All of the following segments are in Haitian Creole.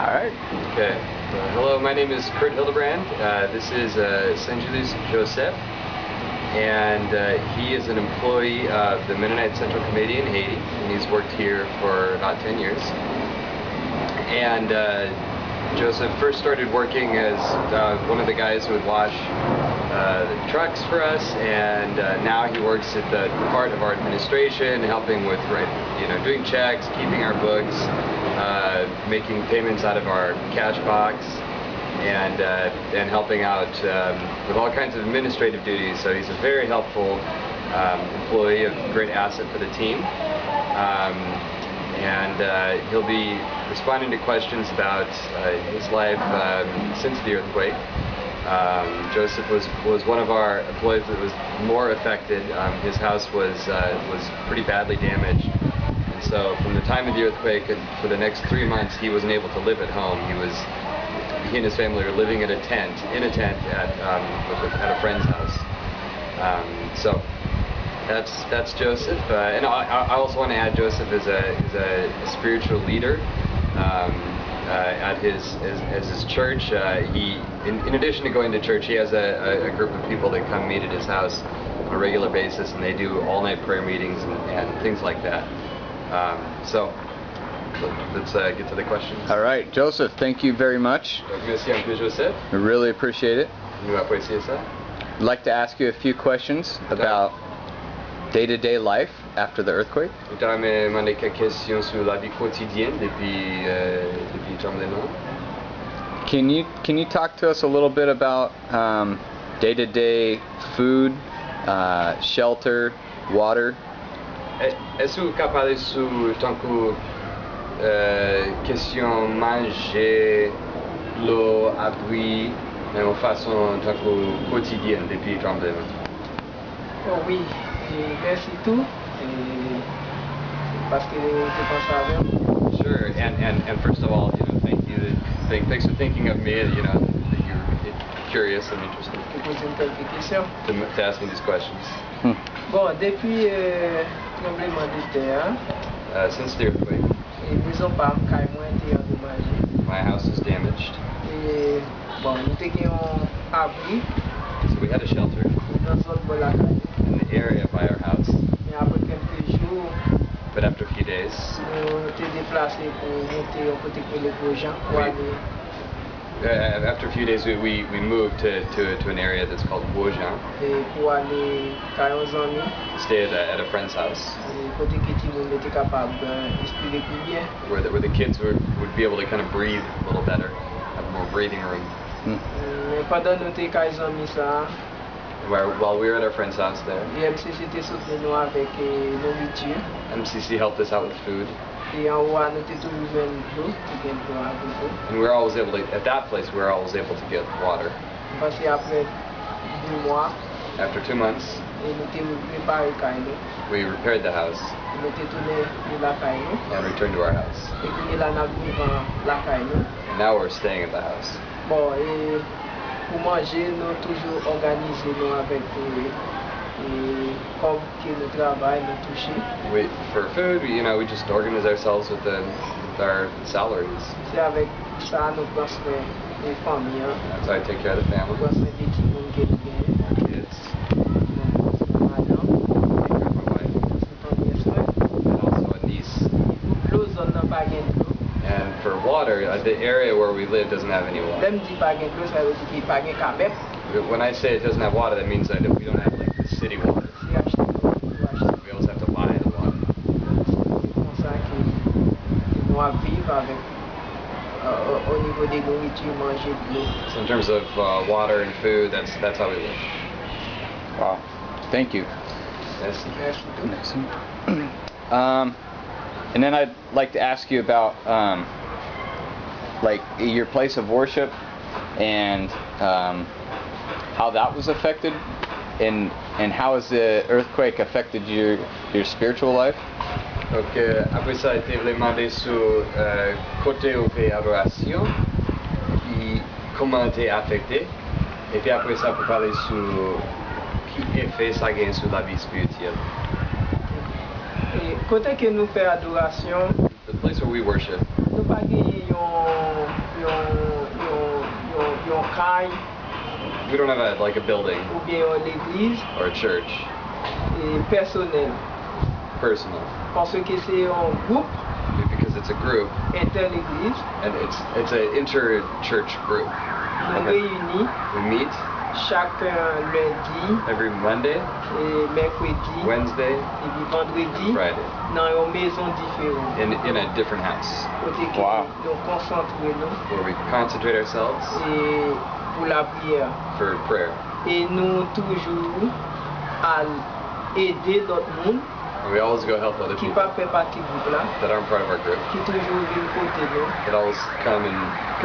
All right. Okay. Hello, my name is Tad Hildebrand. This is Saint Julius Joseph, and he is an employee of the Mennonite Central Committee in Haiti, and he's worked here for about 10 years. And Joseph first started working as one of the guys who would wash the trucks for us, and now he works at the part of our administration, helping with doing checks, keeping our books, making payments out of our cash box, and helping out with all kinds of administrative duties. So he's a very helpful employee, a great asset for the team. And he'll be responding to questions about his life since the earthquake. Joseph was one of our employees that was more affected. His house was pretty badly damaged, and so from the time of the earthquake and for the next 3 months, he wasn't able to live at home. He and his family were living in a tent at a friend's house. So that's Joseph, and I also want to add Joseph is a spiritual leader at his church. In addition to going to church, he has a group of people that come meet at his house on a regular basis, and they do all-night prayer meetings and things like that. So let's get to the questions. All right, Joseph, thank you very much. Merci un peu, Joseph. We really appreciate it. Nous apprécions ça. I'd like to ask you a few questions about day-to-day life after the earthquake. Je voudrais me demander quelques questions sur la vie quotidienne depuis le tremblement. Can you talk to us a little bit about day-to-day food, shelter, water? Est-ce que vous pouvez parler sur tant que question manger, l'eau, abri, mais en façon tant que quotidienne depuis le tremblement? Oh oui, merci tout. Parce que tu penses à moi. Sure, and first of all, thank you. Thanks for thinking of me. That you're curious and interested to ask me these questions. Bon, depuis tremblement de terre, since the earthquake, maison par caille moi été endommagée. My house is damaged. Et bon, nous étions abri. So we had a shelter in the area by our house. Mais après quelques jours, but after a few days, nous étions déplacés pour monter au côté que les Vosges pour aller. After a few days, we moved to an area that's called Vosges. Pour aller stay at a friend's house. Where the kids would be able to kind of breathe a little better, have more breathing room. While we were at our friend's house there, MCC helped us out with food. And we were always able to, at that place, we were always able to get water. After 2 months, we repaired the house and returned to our house. And now we're staying at the house. Pour manger, nous toujours organisés nous avec comme que nous travaillons, nous touchons. For food, we just organize ourselves with our salaries. C'est avec ça nous pensons les familles. That's how I take care of the family. Our kids. My wife. And also a niece. And for water, the area where we live doesn't have any water. When I say it doesn't have water, that means that we don't have like the city water. We always have to buy the water. So in terms of water and food, that's how we live. Wow, thank you. Yes. And then I'd like to ask you about like your place of worship and how that was affected, and how has the earthquake affected your spiritual life? Donc après ça a été demandé sur côté où fait adoration, qui comment été affecté, et puis après ça pour parler sur qui effet ça gagne sur la vie spirituelle. Côté que nous faisons adoration, the place where we worship, nous pas gagner travail We don't have like a building ou bien l'église or a church, personnelle. personal, Parce que c'est un groupe because it's a group inter-église. and it's an inter-church group. Nous réunis We meet chaque lundi every Monday, et mercredi Wednesday, et puis vendredi Friday dans une maison différente. in a different house Côté que Wow. nous concentrons nous where we concentrate ourselves et pour la prière. for prayer. Et nous toujours à aider d'autres monde And we always go help other qui people pas fait partie du groupe là, that aren't part of our group, qui toujours viennent côté nous that always come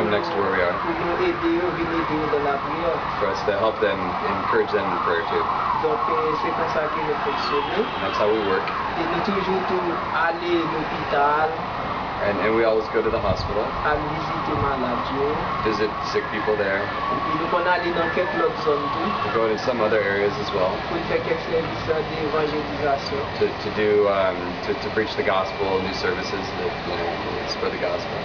next to where we are pour nous aider, venir aider dans la prière. for us to help them, encourage them in prayer too. Donc c'est comme ça que nous fonctionnons. And that's how we work. Et nous toujours aller à l'hôpital, And we always go to the hospital, à visiter malades. visit sick people there. Et puis nous allons aller dans quelques autres zones tout, We go into some other areas as well pour faire quelques services d'évangélisation. to preach the gospel, new services that spread the gospel.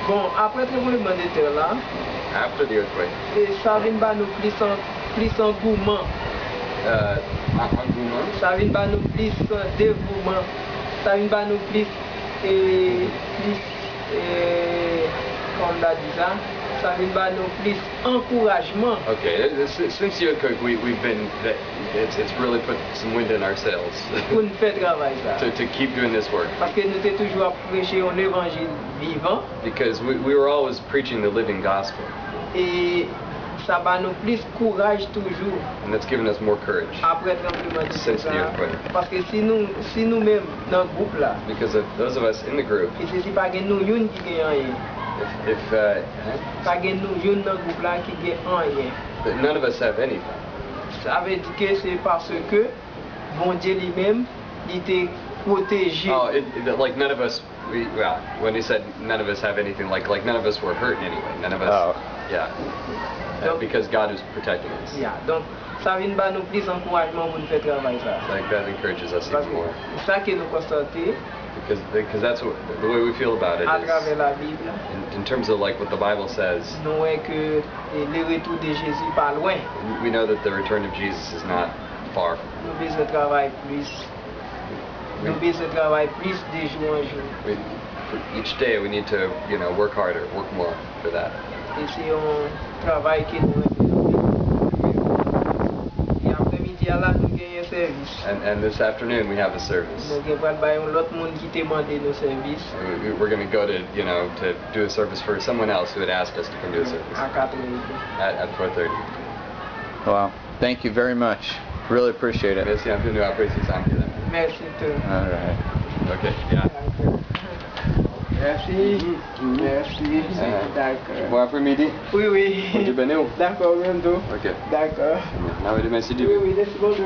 Bon, après le tremblement de terre là, After the earthquake, et ça vient pas nous plus engouement, engouement, ça vient pas nous plus dévouement, ça vient pas nous plus comme on a dit ça vient pas nous plus encouragement. Okay, since the earthquake, it's really put some wind in our sails Pour nous faire travailler ça. to keep doing this work, Parce que nous sommes toujours à prêcher un évangile vivant because we were always preaching the living gospel, et ça va nous plus courage toujours and that's given us more courage. après le tremblement de Since the terre. earthquake. Parce que si nous-mêmes dans le groupe là, Because of those of us in the group, et c'est pas que nous une qui gagne rien, if pas que nous une dans le groupe là qui gagne rien. none of us have anything. Ça veut dire que c'est parce que bon Dieu lui-même il t'a protégé. Oh, like none of us. Well, when he said none of us have anything, like none of us were hurt in any way. None of us. Oh. Yeah. Because God is protecting us. Yeah. Donc ça vient pas nous plus encouragement pour nous faire travailler ça. Like that encourages us Parce even que more. c'est ça que nous constatons Because that's the way we feel about it à is travers la Bible. in terms of like what the Bible says. Nous voyons que le retour de Jésus pas loin. We know that the return of Jesus is not far. Nous besoin travailler plus. Nous besoin travailler plus de jour en jour. For each day we need to work harder, work more for that. Et c'est un travail que nous et après-midi là nous gagnons un service. And this afternoon we have a service. Nous avons l'autre monde qui demande nos services We're going to go to do a service for someone else who had asked us to come do a service à 4h30. at 4:30. Wow. Thank you very much. Really appreciate it. Merci un peu, nous apprécions ça. Merci tout. All right. Okay, yeah. Merci. Merci. D'accord. Bon après-midi. Oui, oui. Bonjour, Benno. D'accord, bientôt. Ok. D'accord. Now we merci Oui, du. oui, laisse bon jour.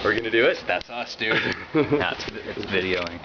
We're gonna do it. That's us, dude. It's videoing.